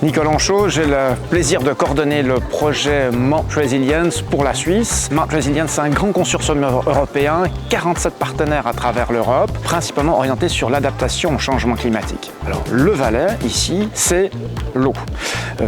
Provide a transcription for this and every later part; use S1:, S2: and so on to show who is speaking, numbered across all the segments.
S1: Nicolas Anchaud, j'ai le plaisir de coordonner le projet Mount Resilience pour la Suisse. Mount Resilience, c'est un grand consortium européen, 47 partenaires à travers l'Europe, principalement orientés sur l'adaptation au changement climatique. Alors, le Valais, ici, c'est l'eau.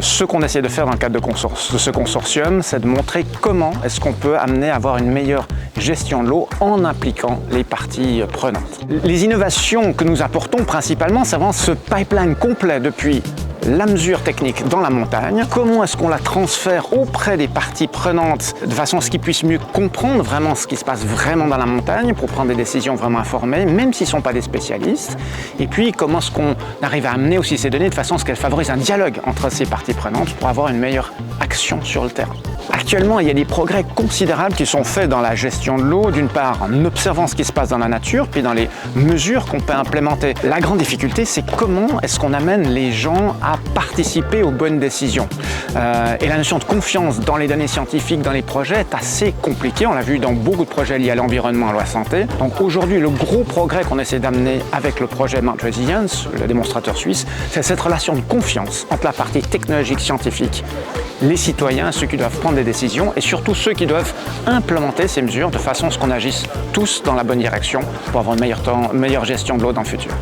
S1: Ce qu'on essaie de faire dans le cadre de ce consortium, c'est de montrer comment est-ce qu'on peut amener à avoir une meilleure gestion de l'eau en impliquant les parties prenantes. Les innovations que nous apportons principalement, c'est vraiment ce pipeline complet depuis la mesure technique dans la montagne, comment est-ce qu'on la transfère auprès des parties prenantes de façon à ce qu'ils puissent mieux comprendre vraiment ce qui se passe vraiment dans la montagne pour prendre des décisions vraiment informées, même s'ils ne sont pas des spécialistes. Et puis comment est-ce qu'on arrive à amener aussi ces données de façon à ce qu'elles favorisent un dialogue entre ces parties prenantes pour avoir une meilleure action sur le terrain. Actuellement, il y a des progrès considérables qui sont faits dans la gestion de l'eau, d'une part en observant ce qui se passe dans la nature, puis dans les mesures qu'on peut implémenter. La grande difficulté, c'est comment est-ce qu'on amène les gens à participer aux bonnes décisions. Et la notion de confiance dans les données scientifiques, dans les projets, est assez compliquée. On l'a vu dans beaucoup de projets liés à l'environnement et à la santé. Donc aujourd'hui, le gros progrès qu'on essaie d'amener avec le projet Mount Resilience, le démonstrateur suisse, c'est cette relation de confiance entre la partie technologique, scientifique, les citoyens, ceux qui doivent prendre des décisions et surtout ceux qui doivent implémenter ces mesures de façon à ce qu'on agisse tous dans la bonne direction pour avoir une meilleure gestion de l'eau dans le futur.